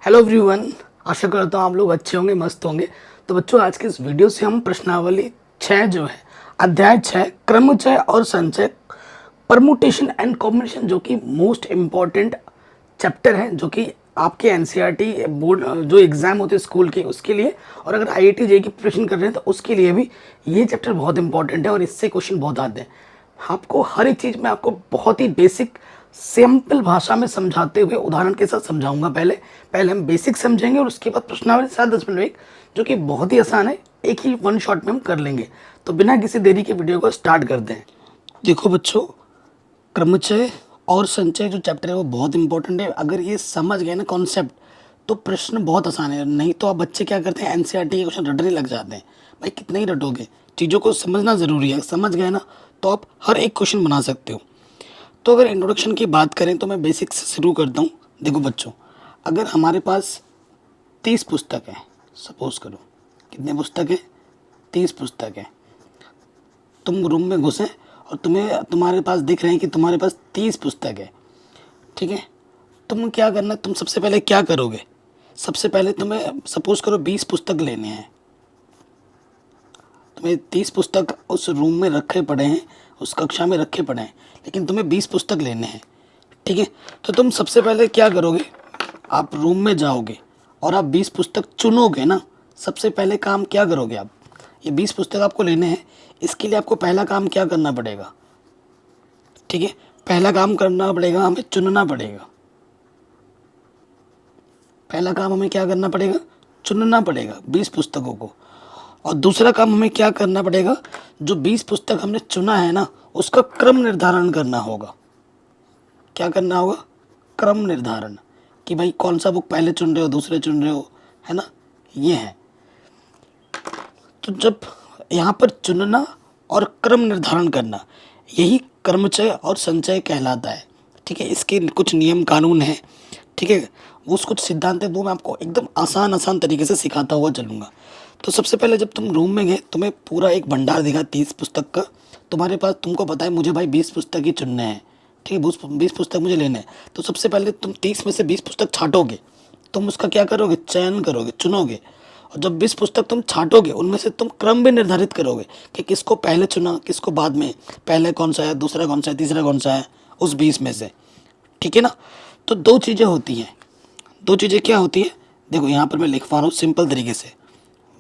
Hello everyone, आशा करता हूँ आप लोग अच्छे होंगे, मस्त होंगे। तो बच्चों, आज के इस वीडियो से हम प्रश्नावली 6 जो है, अध्याय 6 क्रमचय और संचय, परमुटेशन एंड कॉम्बिनेशन, जो कि मोस्ट इम्पॉर्टेंट चैप्टर है, जो कि आपके एनसीईआरटी बोर्ड जो एग्जाम होते हैं स्कूल के, उसके लिए, और अगर आईआईटी जेईई की प्रिपरेशन कर रहे हैं तो उसके लिए भी ये चैप्टर बहुत इंपॉर्टेंट है और इससे क्वेश्चन बहुत आते हैं। आपको हर एक चीज़ में आपको बहुत ही बेसिक सिंपल भाषा में समझाते हुए उदाहरण के साथ समझाऊंगा। पहले पहले हम बेसिक समझेंगे और उसके बाद प्रश्नावली 7-10 मिनट में, जो कि बहुत ही आसान है, एक ही वन शॉट में हम कर लेंगे। तो बिना किसी देरी के वीडियो को स्टार्ट करते हैं। देखो बच्चों, क्रमचय और संचय जो चैप्टर है वो बहुत इंपॉर्टेंट है। अगर ये समझ गए ना कॉन्सेप्ट, तो प्रश्न बहुत आसान है। नहीं तो आप बच्चे क्या करते हैं, एनसीईआरटी के क्वेश्चन रटने लग जाते हैं। भाई कितना ही रटोगे, चीज़ों को समझना ज़रूरी है। समझ गए ना तो आप हर एक क्वेश्चन बना सकते हो। तो अगर इंट्रोडक्शन की बात करें तो मैं बेसिक से शुरू करता हूँ। देखो बच्चों, अगर हमारे पास 30 पुस्तक है, सपोज करो, कितने पुस्तक है, 30 पुस्तक है। तुम रूम में घुसे और तुम्हारे पास दिख रहे हैं कि तुम्हारे पास 30 पुस्तक है, ठीक है। तुम क्या करना, तुम सबसे पहले क्या करोगे? सबसे पहले तुम्हें सपोज करो 20 पुस्तक लेने हैं। तुम्हें 30 पुस्तक उस रूम में रखे पड़े हैं, उस कक्षा में रखे पड़े हैं, लेकिन तुम्हें 20 पुस्तक लेने हैं, ठीक है। तो तुम सबसे पहले क्या करोगे, आप रूम में जाओगे और आप 20 पुस्तक चुनोगे ना। सबसे पहले काम क्या करोगे आप, ये 20 पुस्तक आपको लेने हैं, इसके लिए आपको पहला काम क्या करना पड़ेगा, ठीक है। पहला काम करना पड़ेगा, हमें चुनना पड़ेगा। पहला काम हमें क्या करना पड़ेगा, चुनना पड़ेगा 20 पुस्तकों को। और दूसरा काम हमें क्या करना पड़ेगा, जो 20 पुस्तक हमने चुना है ना, उसका क्रम निर्धारण करना होगा। क्या करना होगा, क्रम निर्धारण, कि भाई कौन सा बुक पहले चुन रहे हो, दूसरे चुन रहे हो, है ना, ये है। तो जब यहाँ पर चुनना और क्रम निर्धारण करना, यही क्रमचय और संचय कहलाता है, ठीक है। इसके कुछ नियम कानून हैं, ठीक है। वो कुछ सिद्धांत है, वो मैं आपको एकदम आसान तरीके से सिखाता हुआ चलूँगा। तो सबसे पहले जब तुम रूम में गए, तुम्हें पूरा एक भंडार दिखा 30 पुस्तक का। तुम्हारे पास, तुमको पता है मुझे भाई 20 पुस्तक ही चुनने हैं, ठीक है, 20 पुस्तक मुझे लेने हैं। तो सबसे पहले तुम 30 में से 20 पुस्तक छांटोगे। तुम उसका क्या करोगे, चयन करोगे, चुनोगे। और जब 20 पुस्तक तुम छांटोगे, उनमें से तुम क्रम भी निर्धारित करोगे कि किसको पहले चुना, किसको बाद में, पहले कौन सा है, दूसरा कौन सा है, तीसरा कौन सा है उस 20 में से, ठीक है ना। तो दो चीज़ें होती हैं। दो चीज़ें क्या होती है, देखो यहाँ पर मैं लिख पा रहा हूँ सिंपल तरीके से।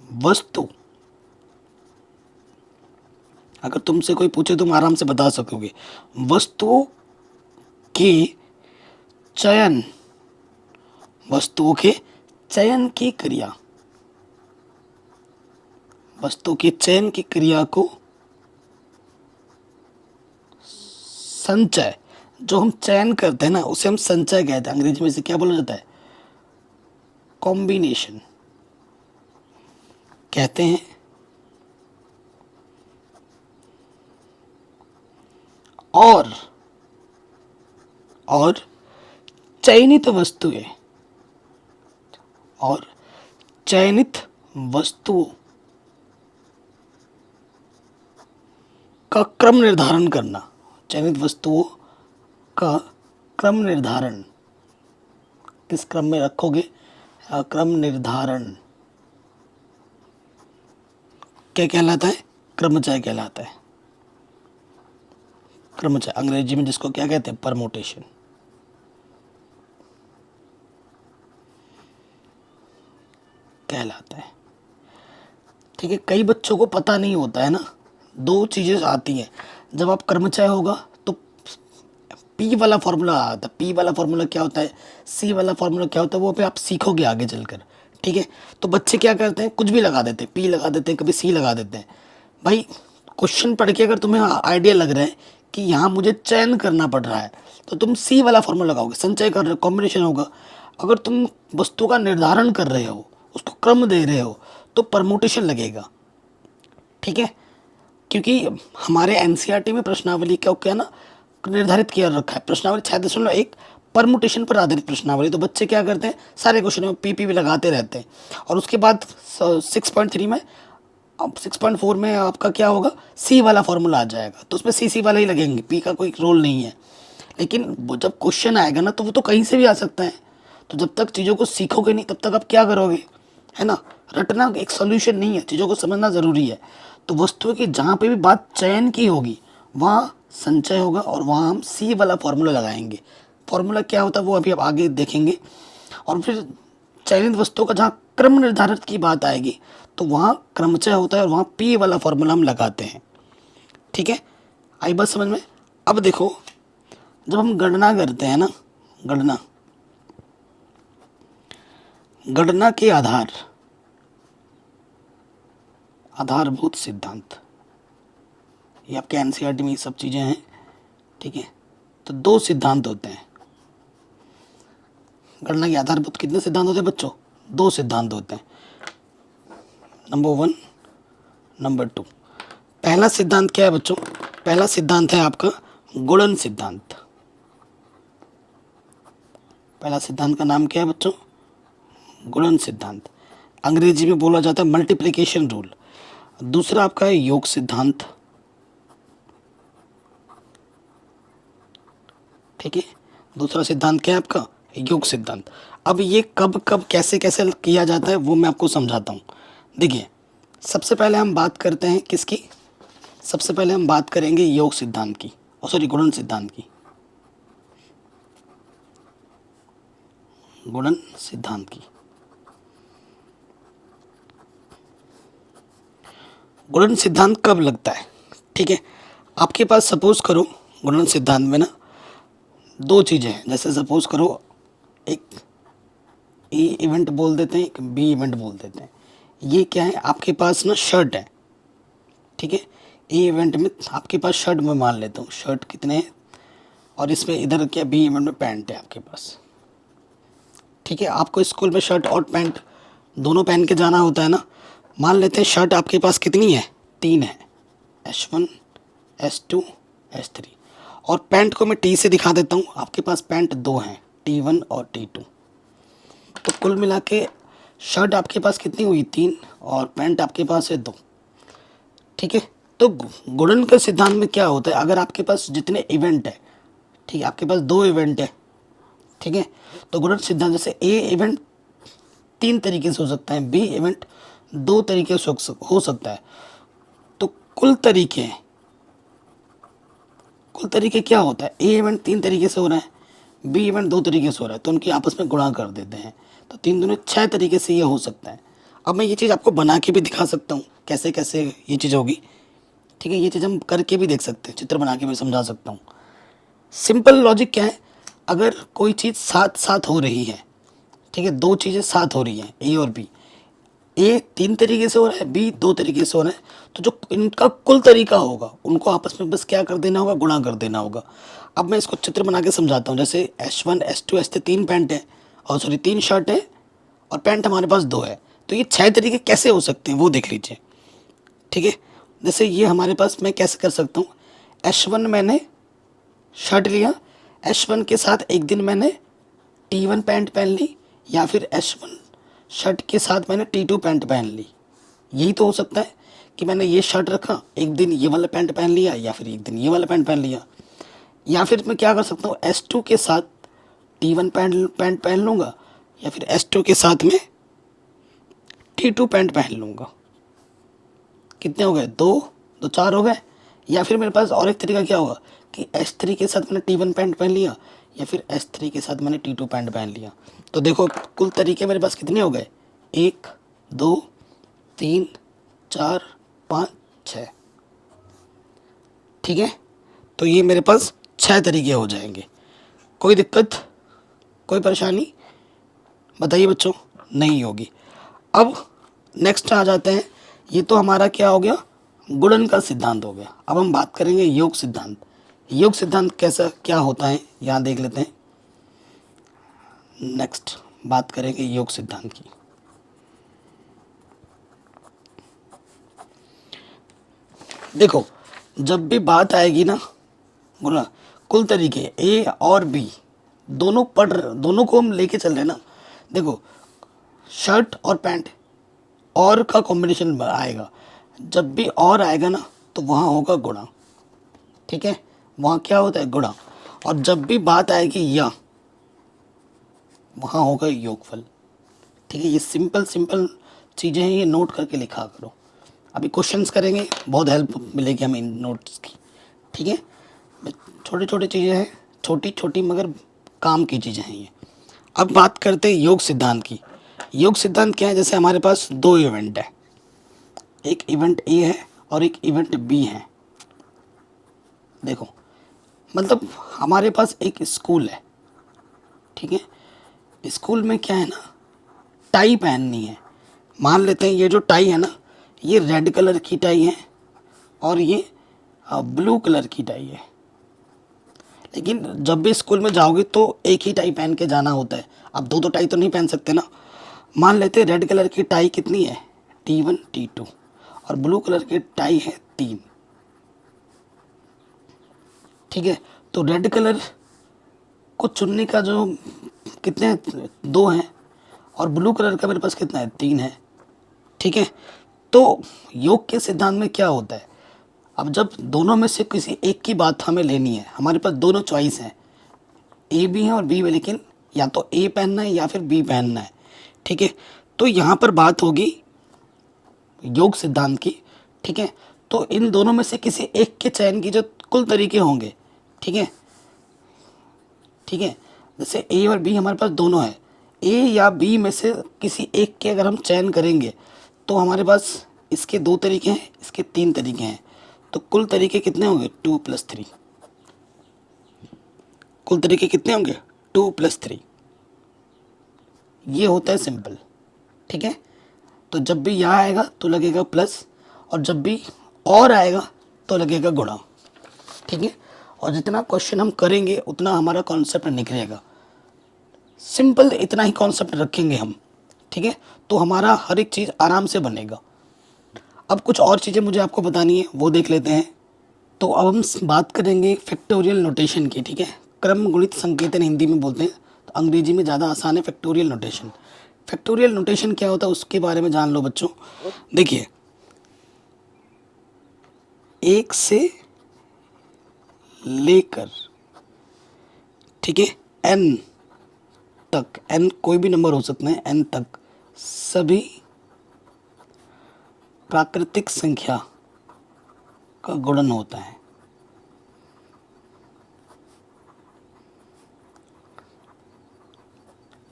वस्तु, अगर तुमसे कोई पूछे तुम आराम से बता सकोगे। वस्तुओं के चयन, वस्तुओं के चयन की क्रिया, वस्तु के चयन की क्रिया को संचय, जो हम चयन करते हैं ना, उसे हम संचय कहते हैं। अंग्रेजी में इसे क्या बोला जाता है, कॉम्बिनेशन कहते हैं। और चयनित वस्तुएं, और चयनित वस्तुओं का क्रम निर्धारण करना, चयनित वस्तुओं का क्रम निर्धारण, किस क्रम में रखोगे, क्रम निर्धारण क्या कहलाता है, क्रमचय कहलाता है। क्रमचय अंग्रेजी में जिसको क्या कहते हैं, परमुटेशन कहलाता है, ठीक है। कई बच्चों को पता नहीं होता है ना, दो चीज़ें आती हैं। जब आप कर्मचारी होगा तो पी वाला फॉर्मूला आता है। पी वाला फॉर्मूला क्या होता है, सी वाला फॉर्मूला क्या होता है, वो पे आप सीखोगे आगे चलकर, ठीक है। तो बच्चे क्या करते हैं, कुछ भी लगा देते हैं, पी लगा देते हैं, कभी सी लगा देते हैं। भाई क्वेश्चन पढ़ के अगर तुम्हें आइडिया लग रहा है कि यहाँ मुझे चयन करना पड़ रहा है, तो तुम सी वाला फॉर्मूला लगाओगे, संचय कर रहे हो, कॉम्बिनेशन होगा। अगर तुम वस्तु का निर्धारण कर रहे हो, उसको क्रम दे रहे हो, तो परमुटेशन लगेगा, ठीक है। क्योंकि हमारे एनसीईआरटी में प्रश्नावली क्या क्या ना निर्धारित किया रखा है। प्रश्नावली 6.1 परमुटेशन पर आधारित प्रश्नावली। तो बच्चे क्या करते हैं, सारे क्वेश्चन में पी भी लगाते रहते हैं। और उसके बाद 6.3 में, अब 6.4 में आपका क्या होगा, सी वाला फॉर्मूला आ जाएगा। तो उसमें सी वाला ही लगेंगे, पी का कोई रोल नहीं है। लेकिन वो जब क्वेश्चन आएगा ना, तो वो तो कहीं से भी आ सकता है। तो जब तक चीज़ों को सीखोगे नहीं तब तक आप क्या करोगे, है ना। रटना एक सोल्यूशन नहीं है, चीज़ों को समझना ज़रूरी है। तो वस्तु है कि जहाँ पे भी बात चयन की होगी वहाँ संचय होगा और वहाँ हम सी वाला फॉर्मूला लगाएंगे। फॉर्मूला क्या होता है वो अभी आप आगे देखेंगे। और फिर चयनित वस्तुओं का जहाँ क्रम निर्धारित की बात आएगी तो वहाँ क्रमचय होता है और वहाँ पी वाला फॉर्मूला हम लगाते हैं। ठीक है, आई बात समझ में। अब देखो, जब हम गणना करते हैं ना, गणना के आधारभूत सिद्धांत, ये आपके एनसीईआरटी में ये सब चीज़ें हैं। ठीक है, तो 2 सिद्धांत होते हैं गणना के आधारभूत। कितने सिद्धांत होते हैं बच्चों? 2 सिद्धांत होते हैं, नंबर 1, नंबर 2। पहला सिद्धांत क्या है बच्चों? पहला सिद्धांत है आपका गुणन सिद्धांत। पहला सिद्धांत का नाम क्या है बच्चों? गुणन सिद्धांत। अंग्रेजी में बोला जाता है मल्टीप्लिकेशन रूल। दूसरा आपका है योग सिद्धांत। ठीक है, दूसरा सिद्धांत क्या है आपका? योग सिद्धांत। अब ये कब कब कैसे कैसे किया जाता है वो मैं आपको समझाता हूँ। देखिए, सबसे पहले हम बात करते हैं किसकी? सबसे पहले हम बात करेंगे योग सिद्धांत की, सॉरी गुणन सिद्धांत की। गुणन सिद्धांत की। गुणन सिद्धांत कब लगता है? ठीक है, आपके पास सपोज करो गुणन सिद्धांत में ना 2 चीज़ें हैं। जैसे सपोज करो एक ए इवेंट बोल देते हैं, एक बी इवेंट बोल देते हैं। ये क्या है? आपके पास ना शर्ट है। ठीक है, ए इवेंट में आपके पास शर्ट, मैं मान लेता हूँ शर्ट कितने हैं, और इसमें इधर क्या बी इवेंट में पैंट है आपके पास। ठीक है, आपको स्कूल में शर्ट और पैंट दोनों पहन के जाना होता है ना। मान लेते हैं शर्ट आपके पास कितनी है? 3 है, S1, S2, S3। और पैंट को मैं टी से दिखा देता हूँ। आपके पास पैंट 2 हैं, T1 और T2। तो कुल मिला के शर्ट आपके पास कितनी हुई? 3, और पैंट आपके पास है 2। ठीक है, तो गुणन के सिद्धांत में क्या होता है? अगर आपके पास जितने इवेंट है, ठीक है, आपके पास 2 इवेंट है, ठीक है, तो गुणन सिद्धांत जैसे ए इवेंट 3 तरीके से हो सकता है, बी इवेंट 2 तरीके से हो सकता है। तो कुल तरीके क्या होता है? ए इवेंट 3 तरीके से हो रहा है, बी इवेंट 2 तरीके से हो रहा है, तो उनकी आपस में गुणा कर देते हैं। तो 3 दूनी 6 तरीके से ये हो सकता है। अब मैं ये चीज़ आपको बना के भी दिखा सकता हूँ कैसे कैसे ये चीज़ होगी। ठीक है, ये चीज़ हम करके भी देख सकते हैं, चित्र बना के भी समझा सकता हूँ। सिंपल लॉजिक क्या है? अगर कोई चीज़ साथ साथ हो रही है, ठीक है, 2 चीज़ें साथ हो रही हैं, ए और बी, ए 3 तरीके से हो रहा है, बी 2 तरीके से हो रहा है, तो जो इनका कुल तरीका होगा उनको आपस में बस क्या कर देना होगा? गुणा कर देना होगा। अब मैं इसको चित्र बना के समझाता हूँ। जैसे S1, S2, S3 3 पैंट है, और सॉरी 3 शर्ट है, और पैंट हमारे पास 2 है। तो ये 6 तरीके कैसे हो सकते हैं वो देख लीजिए। ठीक है, जैसे ये हमारे पास मैं कैसे कर सकता हूँ? S1 मैंने शर्ट लिया, S1 के साथ एक दिन मैंने T1 पैंट पहन ली, या फिर S1 शर्ट के साथ मैंने T2 पैंट पहन ली। यही तो हो सकता है कि मैंने ये शर्ट रखा, एक दिन ये वाला पैंट पहन लिया, या फिर एक दिन ये वाला पैंट पहन लिया। या फिर मैं क्या कर सकता हूँ? S2 के साथ T1 पैंट पहन लूँगा, या फिर S2 के साथ में T2 पैंट पहन लूँगा। कितने हो गए? 2 2 4 हो गए। या फिर मेरे पास और एक तरीका क्या होगा कि S3 के साथ मैंने T1 पैंट पहन लिया, या फिर S3 के साथ मैंने T2 पैंट पहन लिया। तो देखो कुल तरीके मेरे पास कितने हो गए? 1 2 3 4 5 6। ठीक है, तो ये मेरे पास 6 तरीके हो जाएंगे। कोई दिक्कत, कोई परेशानी बताइए बच्चों? नहीं होगी। अब नेक्स्ट आ जाते हैं। ये तो हमारा क्या हो गया? गुणन का सिद्धांत हो गया। अब हम बात करेंगे योग सिद्धांत। योग सिद्धांत कैसा क्या होता है यहाँ देख लेते हैं। नेक्स्ट बात करेंगे योग सिद्धांत की। देखो, जब भी बात आएगी ना गुणा, कुल तरीके ए और बी दोनों को हम लेके चल रहे हैं ना। देखो, शर्ट और पैंट और का कॉम्बिनेशन आएगा। जब भी और आएगा ना तो वहाँ होगा गुणा। ठीक है, वहाँ क्या होता है? गुणा। और जब भी बात आएगी या, वहाँ होगा योगफल। ठीक है, ये सिंपल सिंपल चीज़ें हैं, ये नोट करके लिखा करो। अभी क्वेश्चंस करेंगे, बहुत हेल्प मिलेगी हमें इन नोट्स की। ठीक है, छोटी छोटी चीज़ें हैं, छोटी छोटी मगर काम की चीज़ें हैं ये। अब बात करते हैं योग सिद्धांत की। योग सिद्धांत क्या है? जैसे हमारे पास दो इवेंट है, एक इवेंट ए है और एक इवेंट बी है। देखो, मतलब हमारे पास एक स्कूल है, ठीक है। स्कूल में क्या है ना, टाई पहननी है। मान लेते हैं ये जो टाई है ना, ये रेड कलर की टाई है और ये ब्लू कलर की टाई है। लेकिन जब भी स्कूल में जाओगे तो एक ही टाई पहन के जाना होता है। अब दो दो टाई तो नहीं पहन सकते ना। मान लेते हैं रेड कलर की टाई कितनी है, T1 T2, और ब्लू कलर की टाई है 3। ठीक है, तो रेड कलर को चुनने का जो कितने 2 हैं और ब्लू कलर का मेरे पास कितना है, 3 है। ठीक है, तो योग के सिद्धांत में क्या होता है, अब जब दोनों में से किसी एक की बात हमें लेनी है, हमारे पास दोनों चॉइस हैं, ए भी है और बी भी, लेकिन या तो ए पहनना है या फिर बी पहनना है। ठीक है, तो यहाँ पर बात होगी योग सिद्धांत की। ठीक है, तो इन दोनों में से किसी एक के चयन की जो कुल तरीके होंगे। ठीक है, ठीक है, जैसे ए और बी हमारे पास दोनों है, ए या बी में से किसी एक के अगर हम चयन करेंगे तो हमारे पास इसके 2 तरीके हैं, इसके 3 तरीके हैं, तो कुल तरीके कितने होंगे, 2 + 3। कुल तरीके कितने होंगे, 2 + 3। ये होता है सिंपल। ठीक है, तो जब भी यहाँ आएगा तो लगेगा प्लस, और जब भी और आएगा तो लगेगा गुणा। ठीक है, और जितना क्वेश्चन हम करेंगे उतना हमारा कॉन्सेप्ट निकलेगा। सिंपल इतना ही कॉन्सेप्ट रखेंगे हम। ठीक है, तो हमारा हर एक चीज़ आराम से बनेगा। अब कुछ और चीज़ें मुझे आपको बतानी है, वो देख लेते हैं। तो अब हम बात करेंगे फैक्टोरियल नोटेशन की। ठीक है, क्रम गुणित संकेतन हिंदी में बोलते हैं, तो अंग्रेजी में ज़्यादा आसान है फैक्टोरियल नोटेशन। फैक्टोरियल नोटेशन क्या होता है उसके बारे में जान लो बच्चों। देखिए, 1 से लेकर, ठीक है, n तक, n कोई भी नंबर हो सकते हैं, n तक सभी प्राकृतिक संख्या का गुणन होता है।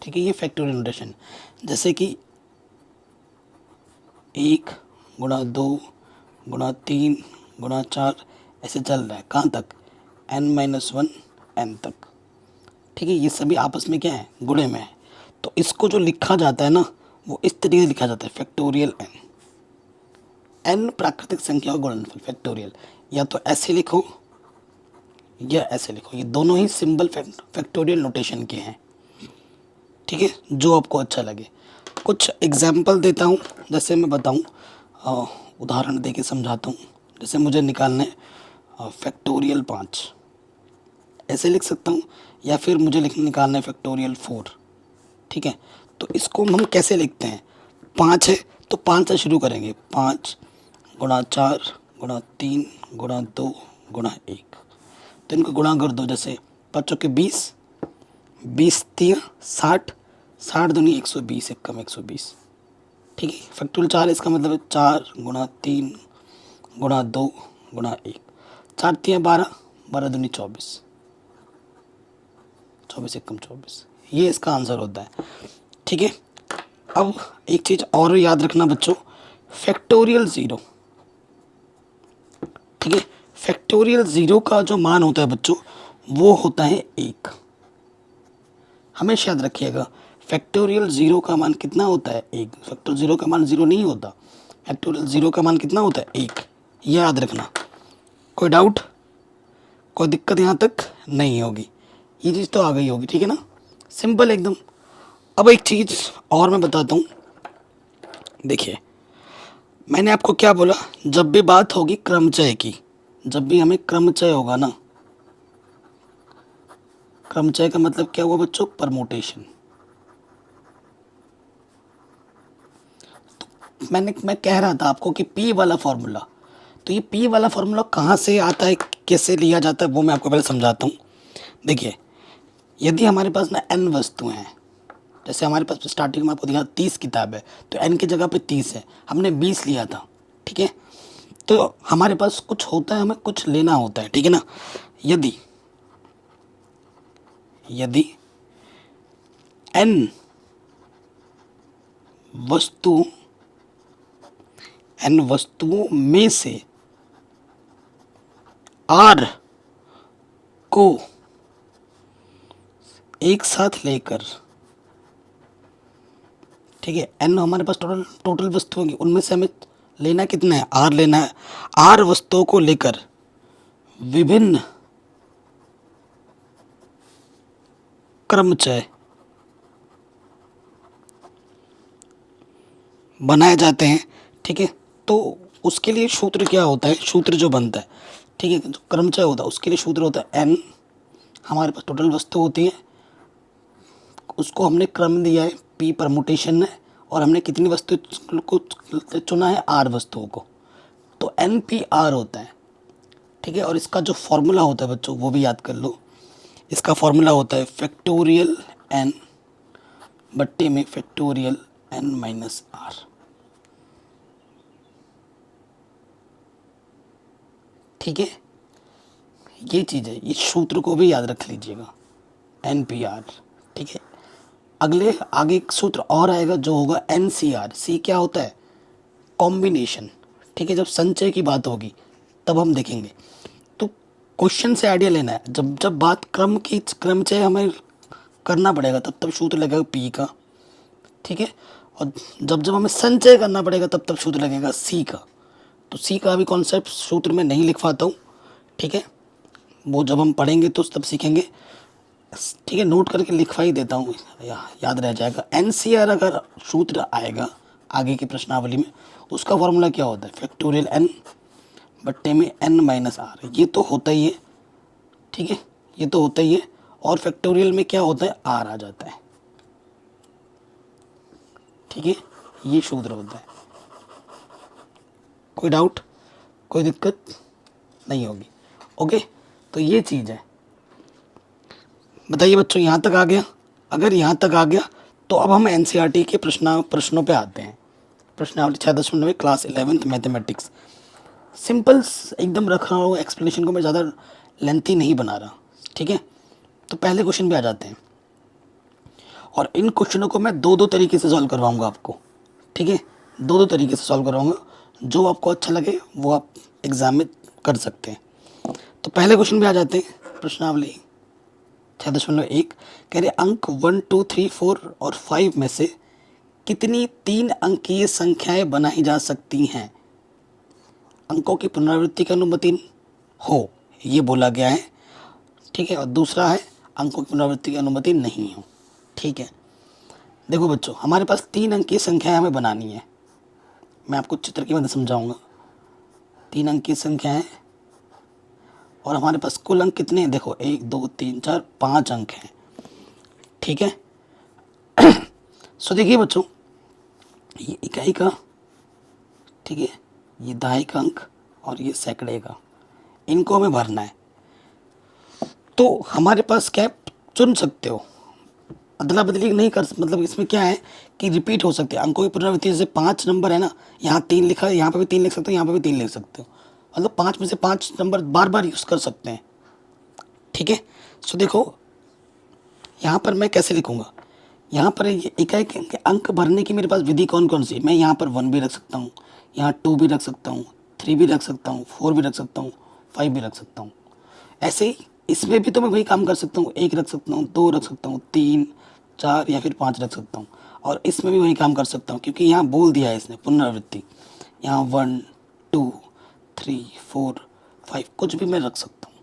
ठीक है, ये फैक्टोरियल नोटेशन, जैसे कि 1 × 2 × 3 × 4 ऐसे चल रहा है, कहाँ तक, n-1 n तक। ठीक है, ये सभी आपस में क्या है, गुणे में है। तो इसको जो लिखा जाता है ना, वो इस तरीके से लिखा जाता है, फैक्टोरियल n प्राकृतिक संख्या का गुणनफल फैक्टोरियल। या तो ऐसे लिखो या ऐसे लिखो, ये दोनों ही सिंबल फैक्टोरियल नोटेशन के हैं। ठीक है, जो आपको अच्छा लगे। कुछ एग्जाम्पल देता हूँ, जैसे मैं बताऊँ, उदाहरण दे के समझाता हूँ। जैसे मुझे निकालना है फैक्टोरियल 5, ऐसे लिख सकता हूँ, या फिर मुझे निकालना है फैक्टोरियल 4। ठीक है, तो इसको हम कैसे लिखते हैं, 5 है तो 5 से शुरू करेंगे, 5 × 4 × 3 × 2 × 1, तो इनको गुणा कर दो। जैसे 5 के 20, 20 3 60, 60 दूनी 120, 1 कम 120। ठीक है, फैक्टोरियल 4 इसका मतलब है 4 × 3 × 2 × 1, 4 3 12, 12 दूनी 24, 24 1 कम 24, ये इसका आंसर होता है। ठीक है, अब एक चीज़ और याद रखना बच्चों, फैक्टोरियल 0। ठीक है, फैक्टोरियल 0 का जो मान होता है बच्चों, वो होता है 1। हमेशा याद रखिएगा, फैक्टोरियल 0 का मान कितना होता है, 1। फैक्टोरियल 0 का मान 0 नहीं होता, फैक्टोरियल 0 का मान कितना होता है, 1। ये याद रखना। कोई डाउट, कोई दिक्कत यहाँ तक नहीं होगी, ये चीज़ तो आ गई होगी। ठीक है ना, सिंपल एकदम। अब एक चीज़ और मैं बताता हूँ। देखिए, मैंने आपको क्या बोला, जब भी बात होगी क्रमचय की, जब भी हमें क्रमचय होगा ना, क्रमचय का मतलब क्या हुआ बच्चों, परमुटेशन। तो मैं कह रहा था आपको कि P वाला फॉर्मूला, तो ये P वाला फॉर्मूला कहाँ से आता है, कैसे लिया जाता है, वो मैं आपको पहले समझाता हूँ। देखिए, यदि हमारे पास ना n वस्तुएं हैं, जैसे हमारे पास स्टार्टिंग में आपको दिखा 30 किताब है, तो n की जगह पे 30 है, हमने 20 लिया था, ठीक है। तो हमारे पास कुछ होता है, हमें कुछ लेना होता है, ठीक है ना। यदि यदि n वस्तु n वस्तुओं में से r को एक साथ लेकर, ठीक है, n हमारे पास टोटल टोटल वस्तुओं की, उनमें से हमें लेना कितना है, r लेना है। r वस्तुओं को लेकर विभिन्न क्रमचय बनाए जाते हैं, ठीक है। तो उसके लिए सूत्र क्या होता है, सूत्र जो बनता है, ठीक है, जो क्रमचय होता है उसके लिए सूत्र होता है n, हमारे पास टोटल वस्तु होती है, उसको हमने क्रम दिया है p परमुटेशन है, और हमने कितनी वस्तु को चुना है, r वस्तुओं को, तो n p r होता है, ठीक है। और इसका जो फॉर्मूला होता है बच्चों वो भी याद कर लो, इसका फॉर्मूला होता है फैक्टोरियल n बट्टे में फैक्टोरियल n माइनस r, ठीक है। ये चीज़ है, इस सूत्र को भी याद रख लीजिएगा, एन पी आर, ठीक है। अगले आगे एक सूत्र और आएगा जो होगा एन सी आर। सी क्या होता है, कॉम्बिनेशन, ठीक है। जब संचय की बात होगी तब हम देखेंगे, तो क्वेश्चन से आइडिया लेना है। जब जब बात क्रम की, क्रमचय हमें करना पड़ेगा तब तब सूत्र लगेगा पी का, ठीक है। और जब जब हमें संचय करना पड़ेगा तब तब सूत्र लगेगा सी का। तो सी का भी कॉन्सेप्ट सूत्र में नहीं लिख पाता हूँ, ठीक है, वो जब हम पढ़ेंगे तो तब सीखेंगे, ठीक है। नोट करके लिखवा ही देता हूँ, याद रह जाएगा। एनसीआर अगर सूत्र आएगा आगे की प्रश्नावली में, उसका फॉर्मूला क्या होता है, फैक्टोरियल एन बट्टे में एन माइनस आर, ये तो होता ही है, ठीक है, ये तो होता ही है। और फैक्टोरियल में क्या होता है, आर आ जाता है, ठीक है, ये सूत्र होता है। कोई डाउट, कोई दिक्कत नहीं होगी, ओके। तो ये चीज़ है, बताइए बच्चों यहाँ तक आ गया। अगर यहाँ तक आ गया तो अब हम एनसीईआरटी के प्रश्नों पे आते हैं। प्रश्नावली 6.9 क्लास 11th मैथमेटिक्स, सिंपल एकदम रख रहा हूँ, एक्सप्लेनेशन को मैं ज़्यादा लेंथी नहीं बना रहा, ठीक है। तो पहले क्वेश्चन पे आ जाते हैं, और इन क्वेश्चनों को मैं दो दो तरीके से सॉल्व करवाऊँगा आपको, ठीक है, दो दो तरीके से सॉल्व करवाऊँगा, जो आपको अच्छा लगे वो आप एग्ज़ाम में कर सकते हैं। तो पहले क्वेश्चन पे आ जाते हैं। प्रश्नावली 6.1 कह रहे अंक 1 2 3 4 और 5 में से कितनी 3 अंकीय संख्याएं बनाई जा सकती हैं, अंकों की पुनरावृत्ति की अनुमति हो, ये बोला गया है, ठीक है। और दूसरा है अंकों की पुनरावृत्ति की अनुमति नहीं हो, ठीक है। देखो बच्चों, हमारे पास 3 अंकीय संख्याएं हमें बनानी है, मैं आपको चित्र की मदद समझाऊंगा। 3 अंकीय संख्याएं, और हमारे पास कुल अंक कितने हैं, देखो 1 2 3 4 5 अंक हैं, ठीक है। सो देखिए बच्चों, ये इकाई का, ठीक है, ये दहाई का अंक और ये सैकड़े का, इनको हमें भरना है। तो हमारे पास क्या है, चुन सकते हो, अदला बदली नहीं कर, मतलब इसमें क्या है कि रिपीट हो सकते हैं अंकों की पुनरावृत्ति। जैसे 5 नंबर है ना, यहाँ 3 लिखा है, यहाँ पर भी 3 लिख सकते हो, यहाँ पर भी 3 लिख सकते हो, मतलब 5 में से 5 नंबर बार बार यूज़ कर सकते हैं, ठीक है। सो देखो यहाँ पर मैं कैसे लिखूँगा, यहाँ पर इकाई के अंक भरने की मेरे पास विधि कौन कौन सी, मैं यहाँ पर 1 भी रख सकता हूँ, यहाँ 2 भी रख सकता हूँ, 3 भी रख सकता हूँ, 4 भी रख सकता हूँ, 5 भी रख सकता हूँ। ऐसे ही इसमें भी तो मैं वही काम कर सकता हूँ, 1 रख सकता हूँ, 2 रख सकता हूँ, 3 4 या फिर 5 रख सकता हूँ। और इसमें भी वही काम कर सकता हूँ, क्योंकि यहाँ बोल दिया है इसने पुनरावृत्ति, यहाँ 1 2 3 4 5 कुछ भी मैं रख सकता हूँ।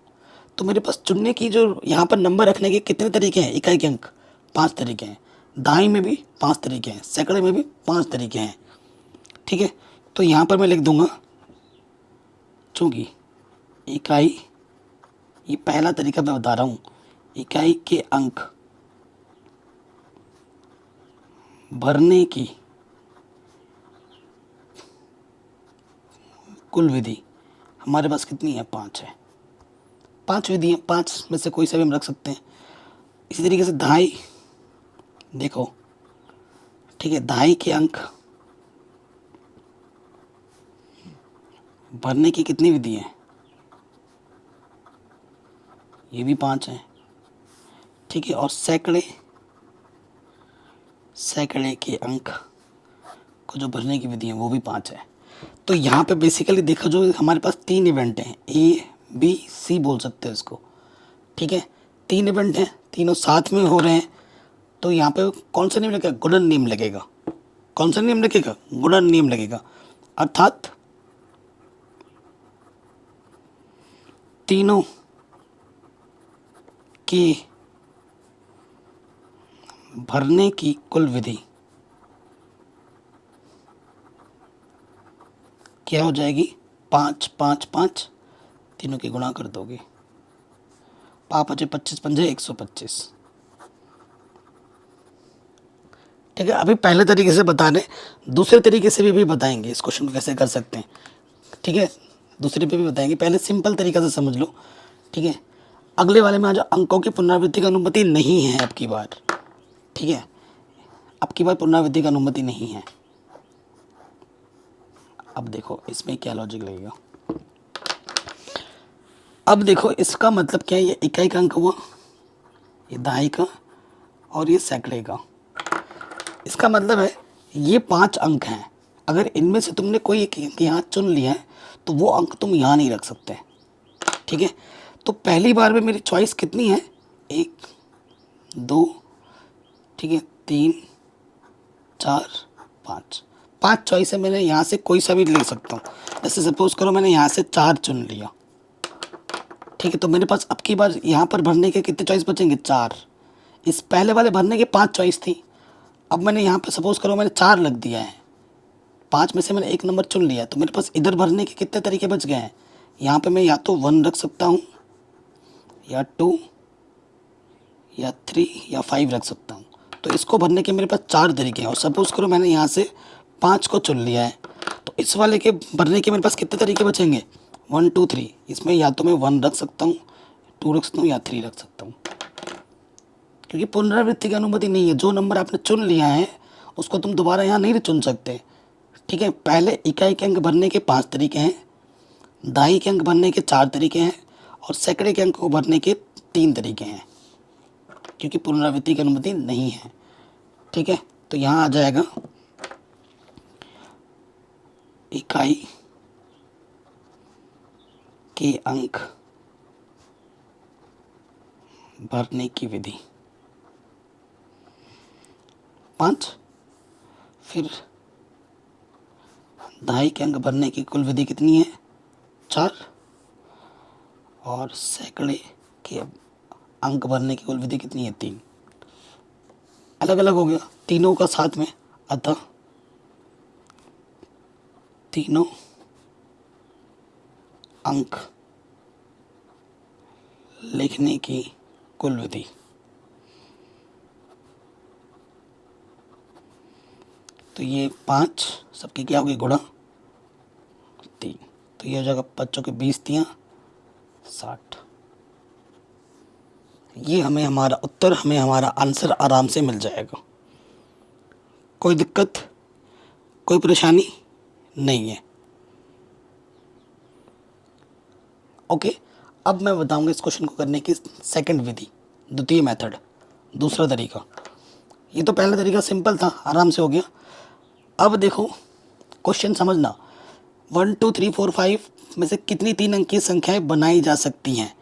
तो मेरे पास चुनने की जो यहाँ पर नंबर रखने के कितने तरीके हैं, इकाई के अंक 5 तरीके हैं, दाई में भी 5 तरीके हैं, सैकड़े में भी 5 तरीके हैं, ठीक है। तो यहाँ पर मैं लिख दूंगा, चूँकि इकाई, ये पहला तरीका मैं बता रहा हूँ, इकाई के अंक भरने की कुल विधि हमारे पास कितनी है, 5 है, 5 विधि हैं, 5 में से कोई सा भी हम रख सकते हैं। इसी तरीके से दहाई, देखो ठीक है, दहाई के अंक भरने की कितनी विधि है? ये भी 5 है। ठीक है, और सैकड़े के अंक को जो भरने की विधि है वो भी 5 है। तो यहाँ पे बेसिकली देखो, जो हमारे पास 3 इवेंट हैं, ए बी सी बोल सकते हैं इसको। ठीक है, 3 इवेंट हैं, तीनों साथ में हो रहे हैं, तो यहाँ पे कौन सा नियम लगेगा? गुणन नियम लगेगा। कौन सा नियम लगेगा? गुणन नियम लगेगा। अर्थात तीनों के भरने की कुल विधि क्या हो जाएगी? 5 5 5, तीनों की गुणा कर दोगे, 5 5 25 पंजे 125। ठीक है, अभी पहले तरीके से बता रहे, दूसरे तरीके से भी बताएंगे इस क्वेश्चन को कैसे कर सकते हैं। ठीक है, दूसरे पे भी बताएंगे, पहले सिंपल तरीका से समझ लो। ठीक है, अगले वाले में आज अंकों की पुनरावृत्ति की अनुमति नहीं है अब की बार। ठीक है, अब की बार पुनरावृत्ति की अनुमति नहीं है। अब देखो इसमें क्या लॉजिक लगेगा। अब देखो इसका मतलब क्या है, ये इकाई का अंक हुआ, ये दहाई का, और ये सैकड़े का। इसका मतलब है ये 5 अंक हैं, अगर इनमें से तुमने कोई एक अंक यहाँ चुन लिया है तो वो अंक तुम यहाँ नहीं रख सकते। ठीक है, तो पहली बार में मेरी चॉइस कितनी है? 1 2, ठीक है, 3 4 5, 5 चॉइस है। मैंने यहाँ से कोई सा भी ले सकता हूँ। जैसे सपोज करो मैंने यहाँ से 4 चुन लिया। ठीक है, तो मेरे पास अब की बार यहाँ पर भरने के कितने चॉइस बचेंगे? 4। इस पहले वाले भरने के 5 चॉइस थी, अब मैंने यहाँ पे सपोज करो मैंने 4 लग दिया है, 5 में से मैंने एक नंबर चुन लिया, तो मेरे पास इधर भरने के कितने तरीके बच गए हैं? यहाँ पे मैं या तो 1 रख सकता हूँ, या 2, या 3, या 5 रख सकता हूँ। तो इसको भरने के मेरे पास 4 तरीके हैं। और सपोज करो मैंने यहाँ से 5 को चुन लिया है, तो इस वाले के भरने के मेरे पास कितने तरीके बचेंगे? 1 2 3। इसमें या तो मैं 1 रख सकता हूँ, 2 रख सकता हूँ, या 3 रख सकता हूँ, क्योंकि पुनरावृत्ति की अनुमति नहीं है। जो नंबर आपने चुन लिया है उसको तुम दोबारा यहाँ नहीं चुन सकते। ठीक है, पहले इकाई के अंक भरने के 5 तरीके हैं, दहाई के अंक भरने के 4 तरीके हैं, और सैकड़े के अंक को भरने के 3 तरीके हैं, क्योंकि पुनरावृत्ति की अनुमति नहीं है। ठीक है, तो यहाँ आ जाएगा इकाई के अंक भरने की विधि 5, फिर दहाई के अंक भरने की कुल विधि कितनी है? 4, और सैकड़े के अंक भरने की कुल विधि कितनी है? 3। अलग अलग हो गया तीनों का साथ में, अतः तीनों अंक लिखने की कुल विधि। तो ये 5 सबके क्या हो गए? गुणा 3, तो ये हो जाएगा 5 के 20 3 60। ये हमें हमारा उत्तर, हमें हमारा आंसर आराम से मिल जाएगा। कोई दिक्कत, कोई परेशानी नहीं है। ओके, अब मैं बताऊंगा इस क्वेश्चन को करने की सेकंड विधि, द्वितीय मेथड, दूसरा तरीका। ये तो पहला तरीका सिंपल था, आराम से हो गया। अब देखो क्वेश्चन समझना, 1 2 3 4 5 में से कितनी 3 अंक की संख्याएं बनाई जा सकती हैं?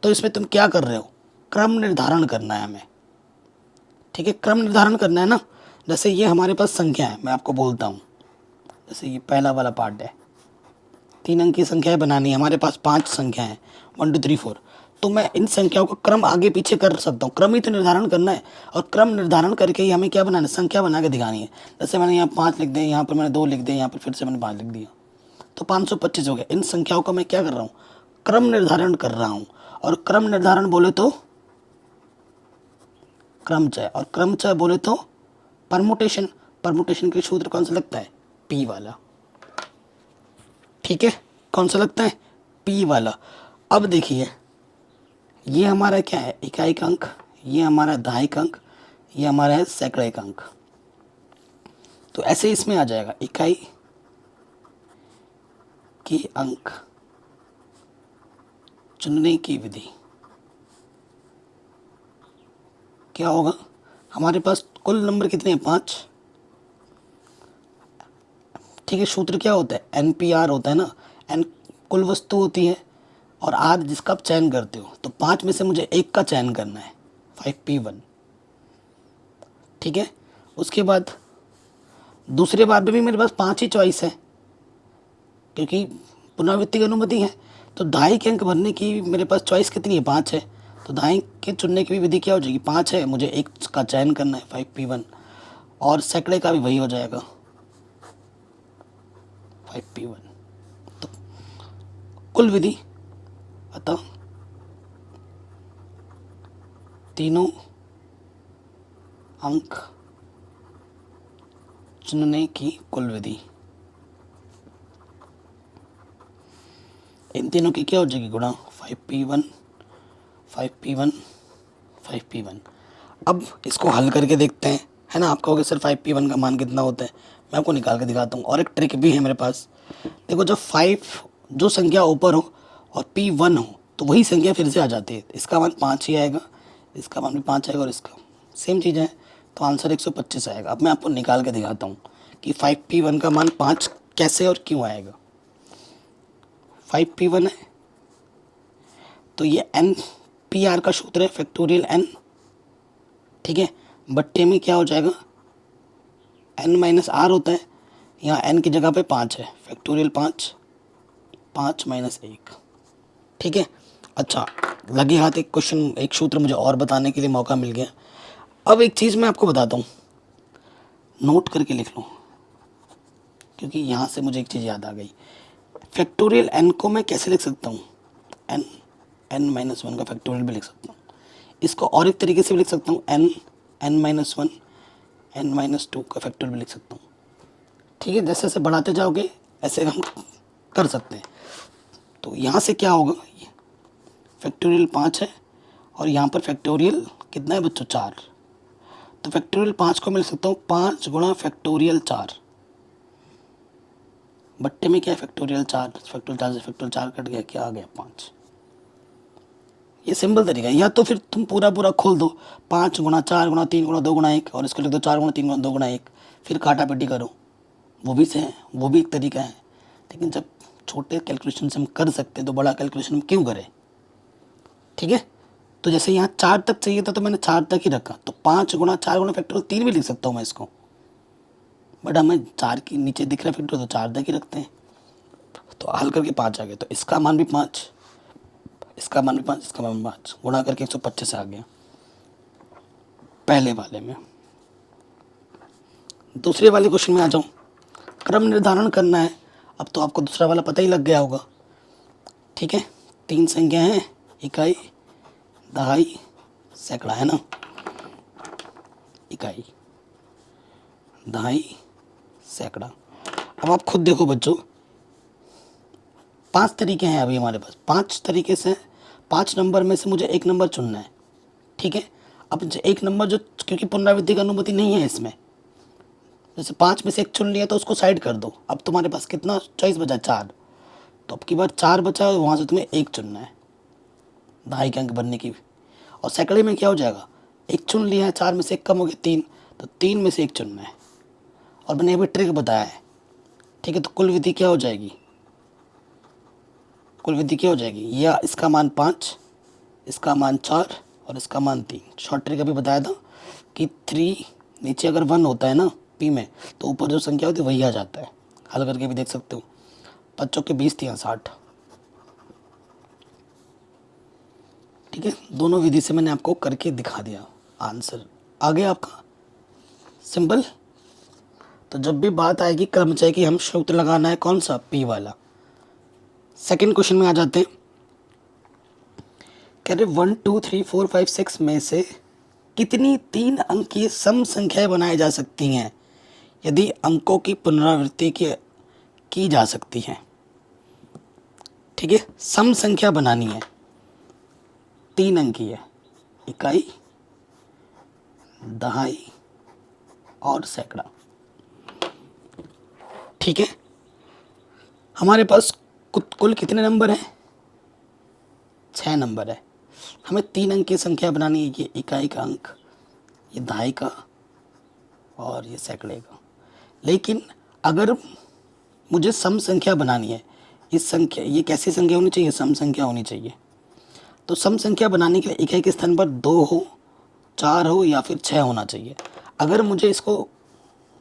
तो इसमें तुम क्या कर रहे हो? क्रम निर्धारण करना है हमें। ठीक है, क्रम निर्धारण करना है ना। जैसे ये हमारे पास संख्या है, मैं आपको बोलता हूँ, जैसे ये पहला वाला पार्ट है, 3 अंक की संख्याएं बनानी है, हमारे पास 5 संख्या है, 1 2 3 4। तो मैं इन संख्याओं का क्रम आगे पीछे कर सकता हूँ, क्रम ही तो निर्धारण करना है, और क्रम निर्धारण करके ही हमें क्या बनाना है? संख्या बना के दिखानी है। जैसे मैंने यहाँ 5 लिख दिया, यहाँ पर मैंने 2 लिख दिया, यहाँ पर फिर से मैंने 5 लिख दिया, तो 525 हो गया। इन संख्याओं का मैं क्या कर रहा हूँ? क्रम निर्धारण कर रहा हूँ। और क्रम निर्धारण बोले तो क्रमचय, और क्रमचय बोले तो परमुटेशन। परमुटेशन के सूत्र कौन सा लगता है? पी वाला। ठीक है, कौन सा लगता है? पी वाला। अब देखिए ये हमारा क्या है? इकाई का अंक, ये हमारा दहाई का अंक, ये हमारा है सैकड़े का अंक। तो ऐसे इसमें आ जाएगा इकाई की अंक चुनने की विधि। क्या होगा, हमारे पास कुल नंबर कितने हैं, 5। ठीक है, सूत्र क्या होता है, NPR होता है ना, N कुल वस्तु होती है और R जिसका आप चयन करते हो। तो 5 में से मुझे एक का चयन करना है, 5P1। ठीक है, उसके बाद दूसरे बार में भी मेरे पास 5 ही चॉइस है, क्योंकि पुनरावृत्ति की अनुमति है। तो दाई के अंक भरने की मेरे पास चॉइस कितनी है, 5 है। तो दाई के चुनने की भी विधि क्या हो जाएगी, 5 है, मुझे एक का चयन करना है, 5P1। और सैकड़े का भी वही हो जाएगा, 5P1। तो कुल विधि, अतः तीनों अंक चुनने की कुल विधि, इन तीनों की क्या हो जाएगी गुणा, 5P1 5P1 5P1। अब इसको हल करके देखते हैं, है ना। आप कहोगे सर 5P1 का मान कितना होता है, मैं आपको निकाल के दिखाता हूँ। और एक ट्रिक भी है मेरे पास। देखो, जब 5 जो संख्या ऊपर हो और P1 हो तो वही संख्या फिर से आ जाती है। इसका मान 5 ही आएगा, इसका मान भी 5 आएगा और इसका सेम चीज़ है, तो आंसर 125 आएगा। अब मैं आपको निकाल के दिखाता हूँ कि 5P1 का मान 5 कैसे और क्यों आएगा। 5P1 है तो ये NPR का सूत्र है, फैक्टोरियल N। ठीक है, बट्टे में क्या हो जाएगा, N-R होता है, यहाँ N की जगह पे 5 है, फैक्टोरियल 5 5-1। ठीक है, अच्छा, लगे हाथ एक क्वेश्चन, एक सूत्र मुझे और बताने के लिए मौका मिल गया। अब एक चीज़ मैं आपको बताता हूँ, नोट करके लिख लो, क्योंकि यहाँ से मुझे एक चीज़ याद आ गई। फैक्टोरियल N को मैं कैसे लिख सकता हूँ, N-1 का फैक्टोरियल भी लिख सकता हूँ। इसको और एक तरीके से भी लिख सकता हूँ, N-1 N-2 का फैक्टोरियल भी लिख सकता हूँ। ठीक है, जैसे जैसे बढ़ाते जाओगे ऐसे हम कर सकते हैं। तो यहाँ से क्या होगा, फैक्टोरियल 5 है और यहाँ पर फैक्टोरियल कितना है बच्चों, 4। तो फैक्टोरियल 5 को मिल सकता हूँ 5 गुणा फैक्टोरियल 4, बट्टे में क्या है, फैक्टोरियल 4, फैक्टोरियल 4 से फैक्टोरियल 4 कट गया, क्या आ गया, 5। ये सिंपल तरीका है। या तो फिर तुम पूरा पूरा खोल दो, 5 गुणा 4 गुणा 3 गुणा 2 गुणा 1, और इसको लिख दो 4 गुणा 3 गुणा 2 गुणा 1, फिर काटा पेटी करो, वो भी से वो भी एक तरीका है। लेकिन जब छोटे कैलकुलेशन से हम कर सकते हैं तो बड़ा कैलकुलेशन हम क्यों करें। ठीक है, तो जैसे यहाँ 4 तक चाहिए था तो मैंने 4 तक ही रखा, तो 5 गुणा 4 गुणा फैक्टोरियल 3 भी लिख सकता हूँ मैं इसको, बट हमें 4 के नीचे दिख रहा है फैक्टोरियल, तो 4 तक ही रखते हैं। तो हल करके 5 आ गया, तो इसका मान भी 5, इसका मान भी 5, इसका मान भी 5, गुणा करके 125 आ गया पहले वाले में। दूसरे वाले क्वेश्चन में आ जाऊँ, क्रम निर्धारण करना है। अब तो आपको दूसरा वाला पता ही लग गया होगा। ठीक है, 3 संख्या हैं, इकाई, दहाई, सैकड़ा, है ना। इकाई, दहाई, सैकड़ा। अब आप खुद देखो बच्चों, 5 तरीके हैं अभी हमारे पास, 5 तरीके से 5 नंबर में से मुझे एक नंबर चुनना है। ठीक है, अब एक नंबर जो, क्योंकि पुनरावृत्ति की अनुमति नहीं है इसमें, जैसे 5 में से एक चुन लिया तो उसको साइड कर दो। अब तुम्हारे पास कितना चॉइस बचा, 4। तो अब की बार 4 बचा है, वहाँ से तुम्हें एक चुनना है, दहाई के अंक बनने की। और सैकड़े में क्या हो जाएगा, एक चुन लिया है, 4 में से एक कम हो गया 3, तो 3 में से एक चुनना है। और मैंने अभी ट्रिक बताया है। ठीक है, तो कुल विधि क्या हो जाएगी, कुल विधि क्या हो जाएगी, या इसका मान 5, इसका मान 4 और इसका मान 3। शॉर्ट ट्रिक अभी बताया था कि 3 नीचे अगर 1 होता है ना पी में, तो ऊपर जो संख्या होती है वही आ जाता है। हल करके भी देख सकते हो, 5 के 20 3 60। ठीक है, दोनों विधि से मैंने आपको करके दिखा दिया, आंसर आ गया आपका, सिंपल। तो जब भी बात आएगी क्रमचय की, हम सूत्र लगाना है कौन सा, पी वाला। सेकंड क्वेश्चन में आ जाते हैं। कह रहे 1 2 3 4 5 6 में से कितनी 3 अंक की सम संख्याएं बनाई जा सकती हैं यदि अंकों की पुनरावृत्ति की जा सकती है। ठीक है, सम संख्या बनानी है, 3 अंक की है, इकाई, दहाई और सैकड़ा। ठीक है, हमारे पास कुल कितने नंबर हैं? 6 नंबर है। हमें 3 अंक की संख्या बनानी है, ये इकाई का अंक, ये दहाई का और ये सैकड़े का। लेकिन अगर मुझे सम संख्या बनानी है, इस संख्या, ये कैसी संख्या होनी चाहिए? सम संख्या होनी चाहिए। तो सम संख्या बनाने के लिए इकाई के स्थान पर 2 हो, 4 हो या फिर 6 होना चाहिए। अगर मुझे इसको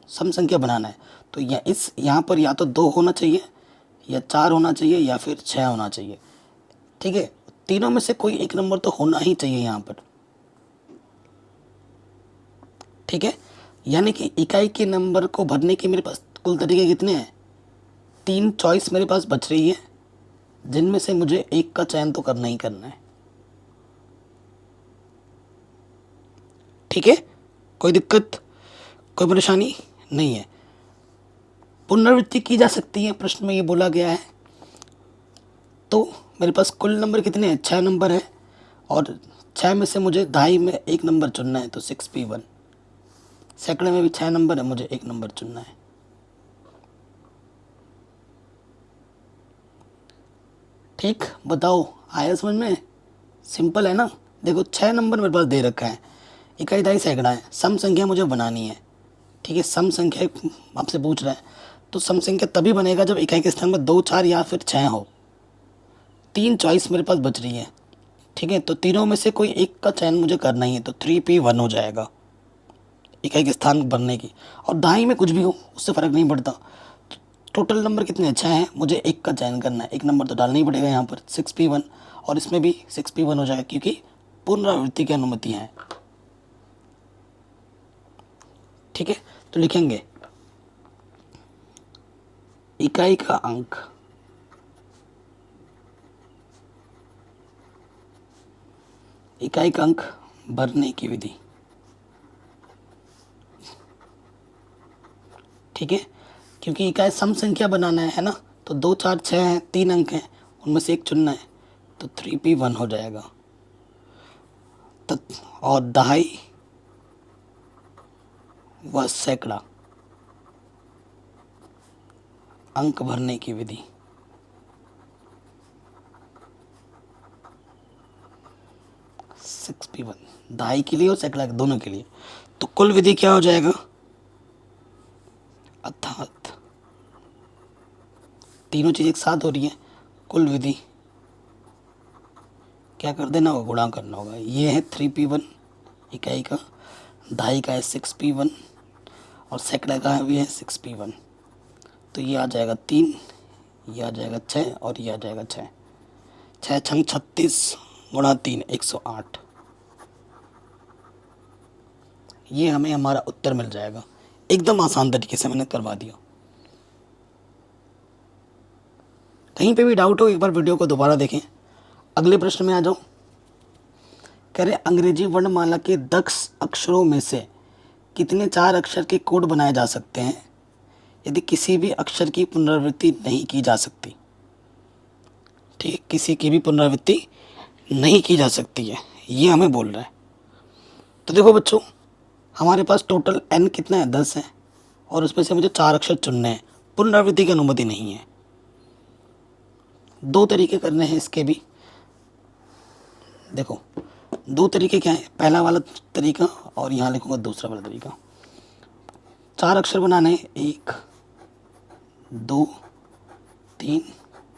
सम संख्या बनाना है तो यहाँ पर या तो 2 होना चाहिए या 4 होना चाहिए या फिर 6 होना चाहिए। ठीक है, तीनों में से कोई एक नंबर तो होना ही चाहिए यहाँ पर। ठीक है, यानी कि इकाई के नंबर को भरने के मेरे पास कुल तरीके कितने हैं? 3 चॉइस मेरे पास बच रही है, जिनमें से मुझे एक का चयन तो करना ही करना है। ठीक है, कोई दिक्कत, कोई परेशानी नहीं है। पुनरावृत्ति की जा सकती है, प्रश्न में ये बोला गया है। तो मेरे पास कुल नंबर कितने हैं? 6 नंबर है, और 6 में से मुझे दहाई में एक नंबर चुनना है, तो 6p1। सैकड़े में भी 6 नंबर है, मुझे एक नंबर चुनना है। ठीक, बताओ आया समझ में? सिंपल है ना? देखो 6 नंबर मेरे पास दे रखा है, इकाई दहाई सैकड़ा है, सम संख्या मुझे बनानी है। ठीक है, सम संख्या आपसे पूछ रहा है, तो सम संख्या तभी बनेगा जब इकाई के स्थान पर 2, 4 या फिर 6 हो। 3 चॉइस मेरे पास बच रही है। ठीक है, तो तीनों में से कोई एक का चयन मुझे करना ही है, तो 3p1 हो जाएगा इकाई के स्थान बनने की। और दहाई में कुछ भी हो उससे फ़र्क नहीं पड़ता। टोटल नंबर कितने अच्छे हैं, मुझे एक का चयन करना है, एक नंबर तो डालना ही पड़ेगा यहाँ पर, 6p1। और इसमें भी 6p1 हो जाएगा क्योंकि पुनरावृत्ति की अनुमति है। ठीक है, तो लिखेंगे इकाई का अंक भरने की विधि। ठीक है, क्योंकि इकाई सम संख्या बनाना है ना, तो 2, 4, 6 हैं, 3 अंक हैं, उनमें से एक चुनना है, तो 3p1 हो जाएगा। और दहाई व सैकड़ा अंक भरने की विधि। सिक्स पी वन दहाई के लिए और सैकड़ा के दोनों के लिए। तो कुल विधि क्या हो जाएगा? अर्थात तीनों चीज़ एक साथ हो रही है, कुल विधि क्या कर देना होगा? गुणा करना होगा। ये है 3p1 इकाई का, दहाई का है 6p1 और सैकड़ा का है भी है 6p1। तो ये आ जाएगा 3, ये आ जाएगा 6 और ये आ जाएगा 6। 6 छंग 36 गुणा 3 108। ये हमें हमारा उत्तर मिल जाएगा। एकदम आसान तरीके से मैंने करवा दिया। कहीं पे भी डाउट हो एक बार वीडियो को दोबारा देखें। अगले प्रश्न में आ जाओ। कह रहे अंग्रेजी वर्णमाला के 10 अक्षरों में से कितने 4 अक्षर के कोड बनाए जा सकते हैं यदि किसी भी अक्षर की पुनरावृत्ति नहीं की जा सकती? ठीक, किसी की भी पुनरावृत्ति नहीं की जा सकती है, ये हमें बोल रहा है। तो देखो बच्चों, हमारे पास टोटल n कितना है? 10 है, और उसमें से मुझे 4 अक्षर चुनने हैं, पुनरावृत्ति की अनुमति नहीं है। 2 तरीके करने हैं इसके भी। देखो 2 तरीके क्या है, पहला वाला तरीका और यहाँ लिखूँगा दूसरा वाला तरीका। 4 अक्षर बनाने हैं, 1 2 3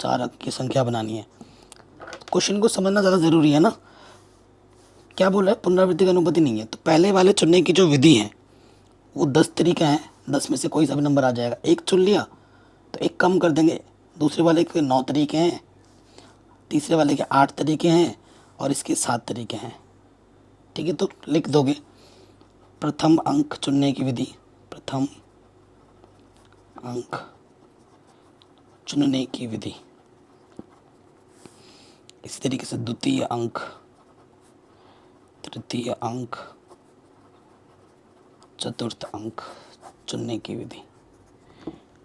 4 अंक की संख्या बनानी है। क्वेश्चन को समझना ज़्यादा ज़रूरी है ना। क्या बोल रहा है? पुनरावृत्ति की अनुमति नहीं है। तो पहले वाले चुनने की जो विधि है वो 10 तरीका है, 10 में से कोई सा भी नंबर आ जाएगा। एक चुन लिया तो एक कम कर देंगे, दूसरे वाले के 9 तरीके हैं, तीसरे वाले के 8 तरीके हैं और इसके 7 तरीके हैं। ठीक है, तो लिख दोगे प्रथम अंक चुनने की विधि, प्रथम अंक चुनने की विधि। इसी तरीके से द्वितीय अंक, तृतीय अंक, चतुर्थ अंक चुनने की विधि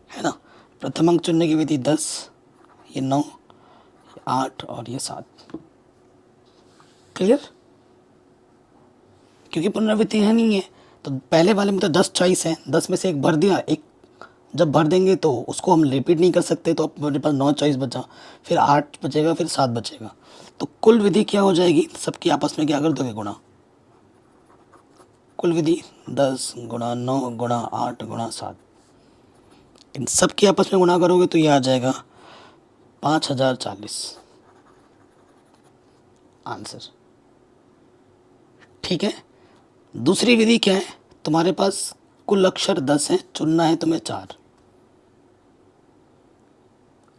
है ना। प्रथम अंक चुनने की विधि 10, ये 9, 8 और ये 7। क्लियर? क्योंकि पुनरावृत्ति है नहीं है, तो पहले वाले में तो 10 चॉइस है, 10 में से एक भर दिया, एक जब भर देंगे तो उसको हम रिपीट नहीं कर सकते, तो अपने पास 9 चॉइस बचा, फिर 8 बचेगा, फिर 7 बचेगा। तो कुल विधि क्या हो जाएगी, सबकी आपस में क्या कर दोगे, गुणा। कुल विधि 10 गुणा 9 गुणा 8 गुणा 7, इन सब की आपस में गुणा करोगे तो ये आ जाएगा 5040 आंसर। ठीक है। दूसरी विधि क्या है, तुम्हारे पास कुल अक्षर 10 है, चुनना है तुम्हें 4।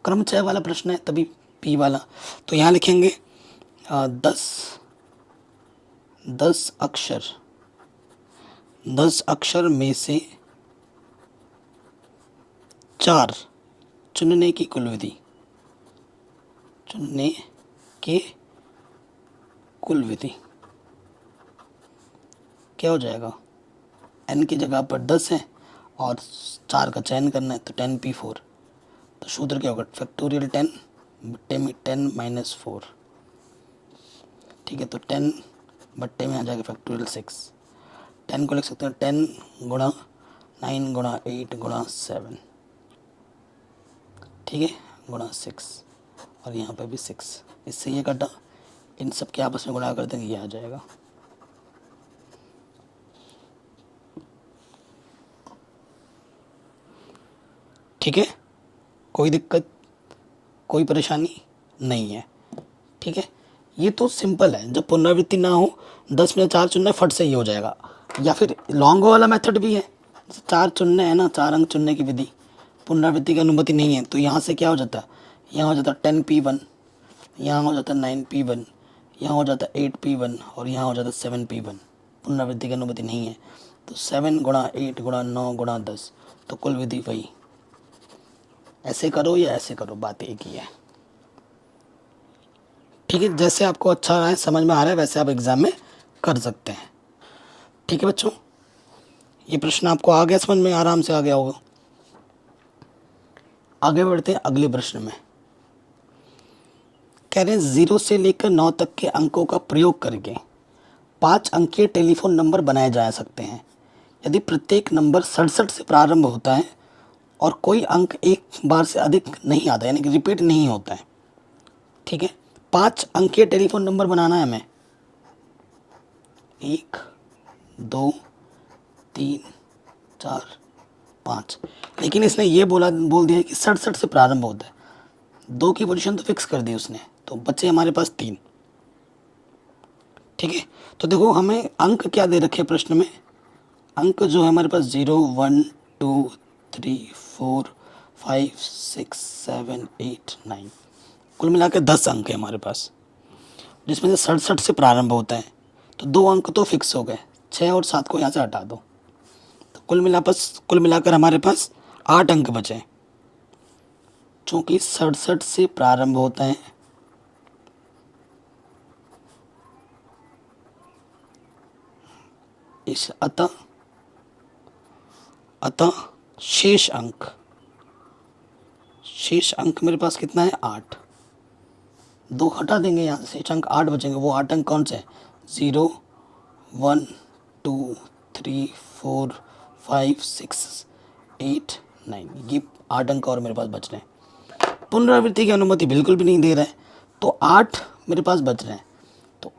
क्रमचय वाला प्रश्न है, तभी पी वाला। तो यहाँ लिखेंगे 10 अक्षर, 10 अक्षर में से 4 चुनने की कुल विधि, चुनने के कुल विधि क्या हो जाएगा, n की जगह पर 10 है और 4 का चयन करना है, तो 10p4। तो सूत्र क्या होगा, फैक्टोरियल 10 बट्टे में 10 माइनस 4। ठीक है, तो 10 बट्टे में आ जाएगा फैक्टोरियल 6। 10 को लिख सकते हैं 10 गुणा 9 गुणा 8 गुणा 7, ठीक है, गुणा 6, और यहाँ पे भी 6। इससे ये कटा, इन सब के आपस में गुणा कर देंगे, ये आ जाएगा। ठीक है, कोई दिक्कत, कोई परेशानी नहीं है। ठीक है, ये तो सिंपल है, जब पुनरावृत्ति ना हो 10 में 4 चुनना है, फट से ही हो जाएगा। या फिर लॉन्ग वाला मेथड भी है, 4 चुनने हैं ना, 4 अंक चुनने की विधि, पुनरावृत्ति की अनुमति नहीं है, तो यहाँ से क्या हो जाता है, यहाँ हो जाता है 10p1, यहाँ हो जाता है 9p1, यहाँ हो जाता है 8p1, और यहाँ हो जाता है 7p1। पुनरावृत्ति की अनुमति नहीं है, तो 7 गुणा 8 गुणा 9 गुणा 10, तो कुल विधि वही। ऐसे करो या ऐसे करो, बात एक ही है। ठीक है, जैसे आपको अच्छा है, समझ में आ रहा है, वैसे आप एग्ज़ाम में कर सकते हैं। ठीक है बच्चों, ये प्रश्न आपको आ गया समझ में, आराम से आ गया होगा। आगे बढ़ते हैं अगले प्रश्न में। कह रहे हैं 0 से लेकर 9 तक के अंकों का प्रयोग करके 5 अंकीय टेलीफोन नंबर बनाए जा सकते हैं यदि प्रत्येक नंबर 67 से प्रारंभ होता है और कोई अंक एक बार से अधिक नहीं आता, यानी कि रिपीट नहीं होता है। ठीक है, 5 अंकीय टेलीफोन नंबर बनाना है हमें, 1 2 3 4 5, लेकिन इसने ये बोल दिया कि 67 से प्रारंभ होता है। 2 की पोजीशन तो फिक्स कर दी उसने, तो बचे हमारे पास 3। ठीक है, तो देखो हमें अंक क्या दे रखे प्रश्न में, अंक जो है हमारे पास 0 1 2 3 4 5 6 7 8 9, कुल मिला के 10 अंक है हमारे पास, जिसमें से 67 से प्रारंभ होता है। तो 2 अंक तो फिक्स हो गए, 6 और 7 को यहाँ से हटा दो, तो कुल मिलाकर हमारे पास 8 अंक बचे। चूँकि 67 से प्रारंभ होता है, इस अतः शेष अंक मेरे पास कितना है, 8। 2 हटा देंगे यहाँ से, शेष अंक 8 बचेंगे। वो 8 अंक कौन से हैं, 0 1 2 3 4 5 6 8 9, ये 8 अंक और मेरे पास बच रहे हैं। पुनरावृत्ति की अनुमति बिल्कुल भी नहीं दे रहा है, तो 8 मेरे पास बच रहे हैं, तो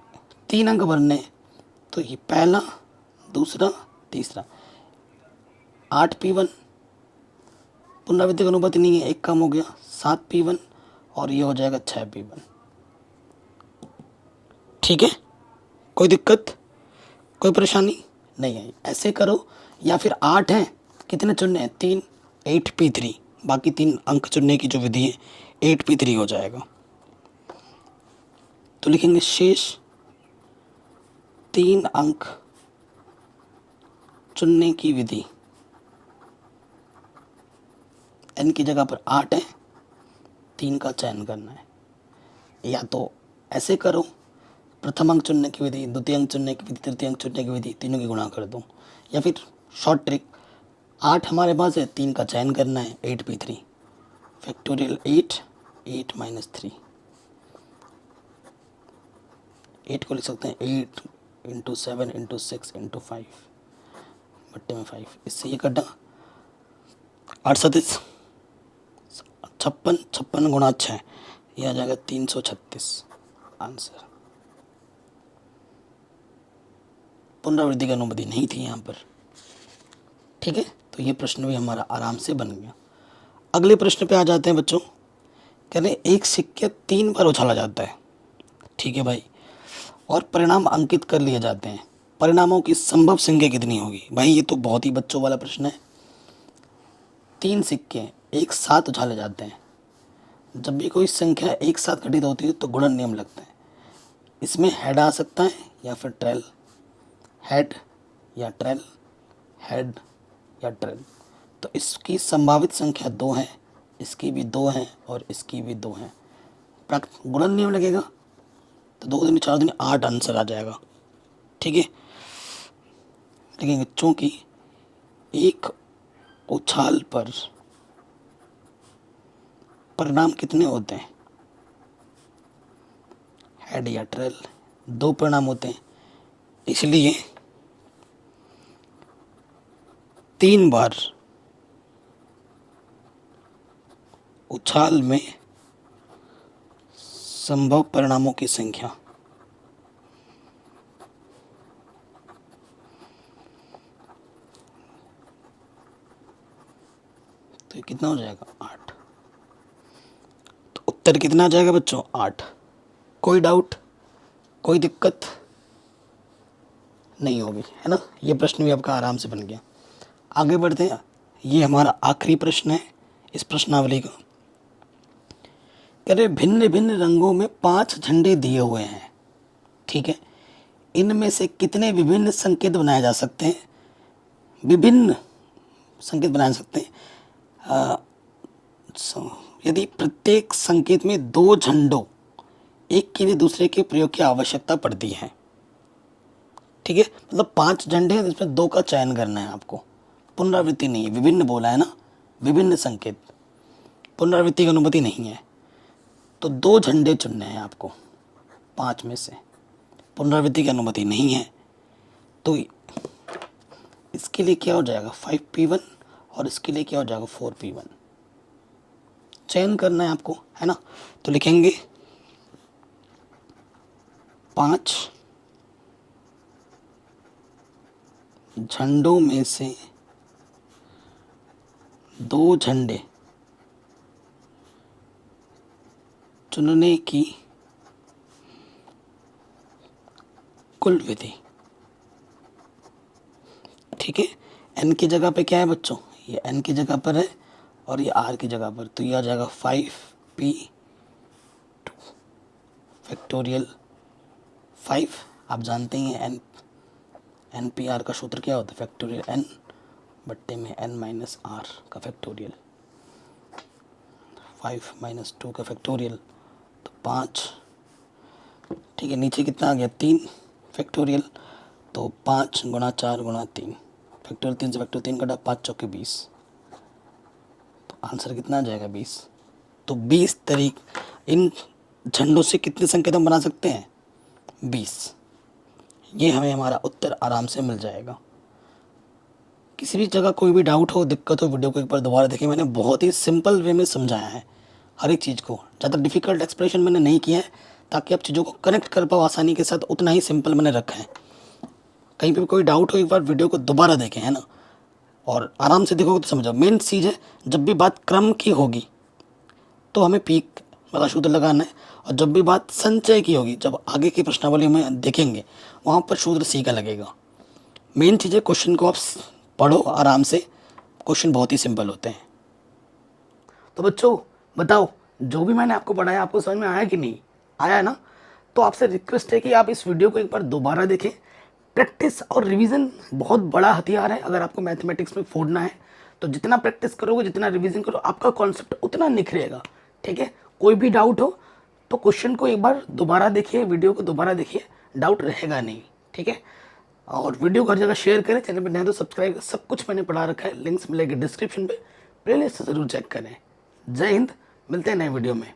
3 अंक भरने हैं। तो ये पहला, दूसरा, तीसरा, 8p1, पुनरावृत्ति की अनुमति नहीं है, एक कम हो गया, 7p1, और ये हो जाएगा 6p1। ठीक है, कोई दिक्कत, कोई परेशानी नहीं है। ऐसे करो, या फिर 8 हैं, कितने चुनने हैं, 3, 8p3, बाकी 3 अंक चुनने की जो विधि है 8p3 हो जाएगा। तो लिखेंगे शेष 3 अंक चुनने की विधि, n की जगह पर 8 है, 3 का चयन करना है। या तो ऐसे करो, प्रथम अंक चुनने की विधि, द्वितीय अंक चुनने की विधि, तृतीय अंक चुनने की विधि, तीनों की गुणा कर दो। या फिर शॉर्ट ट्रिक, 8 हमारे पास है, 3 का चयन करना है, 8p3, फैक्टोरियल 8 8 माइनस 3, 8 को लिख सकते हैं 8 इंटू 7 इंटू 6 इंटू 5 बट्टे में 5, इससे ये कटा, आठ सतीस 56, 56 गुणा 6, ये आ जाएगा 336 आंसर। पुनरावृत्ति की अनुमति नहीं थी यहाँ पर। ठीक है, तो ये प्रश्न भी हमारा आराम से बन गया। अगले प्रश्न पे आ जाते हैं बच्चों। कह रहे एक सिक्के 3 बार उछाला जाता है, ठीक है भाई, और परिणाम अंकित कर लिए जाते हैं। परिणामों की संभव संख्या कितनी होगी? भाई ये तो बहुत ही बच्चों वाला प्रश्न है। 3 सिक्के एक साथ उछाले जाते हैं, जब भी कोई संख्या एक साथ घटित होती है तो गुणन नियम लगता है। इसमें हेड आ सकता है या फिर ट्रेल, हेड या ट्रेल, हेड या ट्रेल। तो इसकी संभावित संख्या 2 है, इसकी भी 2 है और इसकी भी 2 है। गुणन नियम लगेगा तो 2 दूनी 4 दूनी 8 आंसर आ जाएगा। ठीक है, लेकिन चूंकि एक उछाल पर परिणाम कितने होते हैं, हेड या ट्रेल, 2 परिणाम होते हैं, इसलिए 3 बार उछाल में संभव परिणामों की संख्या, तो ये कितना हो जाएगा 8। तो उत्तर कितना आ जाएगा बच्चों 8। कोई डाउट, कोई दिक्कत नहीं होगी, है ना। ये प्रश्न भी आपका आराम से बन गया। आगे बढ़ते हैं, ये हमारा आखिरी प्रश्न है इस प्रश्नावली का। कह रहे भिन्न भिन्न रंगों में 5 झंडे दिए हुए हैं, ठीक है, इनमें से कितने विभिन्न संकेत बनाए जा सकते हैं? विभिन्न संकेत बनाए जा सकते हैं यदि प्रत्येक संकेत में 2 झंडों एक के लिए दूसरे के प्रयोग की आवश्यकता पड़ती है। ठीक है, मतलब 5 झंडे हैं, इसमें 2 का चयन करना है आपको। पुनरावृत्ति नहीं है, विभिन्न बोला है ना, विभिन्न संकेत, पुनरावृत्ति की अनुमति नहीं है। तो 2 झंडे चुनने हैं आपको 5 में से, पुनरावृत्ति की अनुमति नहीं है। तो इसके लिए क्या हो जाएगा 5P1 और इसके लिए क्या हो जाएगा 4P1। चयन करना है आपको, है ना। तो लिखेंगे 5 झंडों में से 2 झंडे चुनने की कुल विधि। ठीक है, n की जगह पे क्या है बच्चों, ये n की जगह पर है और ये r की जगह पर, तो ये आ जाएगा 5P2 फैक्टोरियल 5। आप जानते ही हैं NPR का सूत्र क्या होता है, फैक्टोरियल n बट्टे में n - r का फैक्टोरियल, 5 - 2 का फैक्टोरियल, तो 5। ठीक है, नीचे कितना आ गया 3 फैक्टोरियल, तो 5 × 4 × 3 फैक्टोरियल, 3 से फैक्टोरियल 3 कटा, 5 चौके 20, तो आंसर कितना आ जाएगा 20। तो 20 इन झंडों से कितने संकेत हम बना सकते हैं 20। ये हमें हमारा उत्तर आराम से मिल जाएगा। किसी भी जगह कोई भी डाउट हो, दिक्कत हो, वीडियो को एक बार दोबारा देखें। मैंने बहुत ही सिंपल वे में समझाया है हर एक चीज़ को, ज़्यादा डिफ़िकल्ट एक्सप्लेनेशन मैंने नहीं किया है, ताकि आप चीज़ों को कनेक्ट कर पाओ आसानी के साथ, उतना ही सिंपल मैंने रखा है। कहीं पे भी कोई डाउट हो एक बार वीडियो को दोबारा देखें, है ना, और आराम से देखोगे तो समझो। मेन चीज़ है जब भी बात क्रम की होगी तो हमें पीक वाला सूत्र लगाना है, और जब भी बात संचय की होगी, जब आगे की प्रश्नावली में देखेंगे वहाँ पर सूत्र सी का लगेगा। मेन चीज़ है क्वेश्चन को आप पढ़ो आराम से, क्वेश्चन बहुत ही सिंपल होते हैं। तो बच्चों बताओ, जो भी मैंने आपको पढ़ाया आपको समझ में आया कि नहीं आया ना? तो आपसे रिक्वेस्ट है कि आप इस वीडियो को एक बार दोबारा देखें। प्रैक्टिस और रिवीजन बहुत बड़ा हथियार है। अगर आपको मैथमेटिक्स में फोड़ना है तो जितना प्रैक्टिस करोगे, जितना रिवीजन करो, आपका कॉन्सेप्ट उतना निखरेगा। ठीक है, कोई भी डाउट हो तो क्वेश्चन को एक बार दोबारा देखिए, वीडियो को दोबारा देखिए, डाउट रहेगा नहीं। ठीक है, और वीडियो को हर जगह शेयर करें, चैनल पर नए तो सब्सक्राइब। सब कुछ मैंने पढ़ा रखा है, लिंक्स मिलेंगे डिस्क्रिप्शन पे, प्लेलिस्ट ज़रूर चेक करें। जय हिंद, मिलते हैं नए वीडियो में।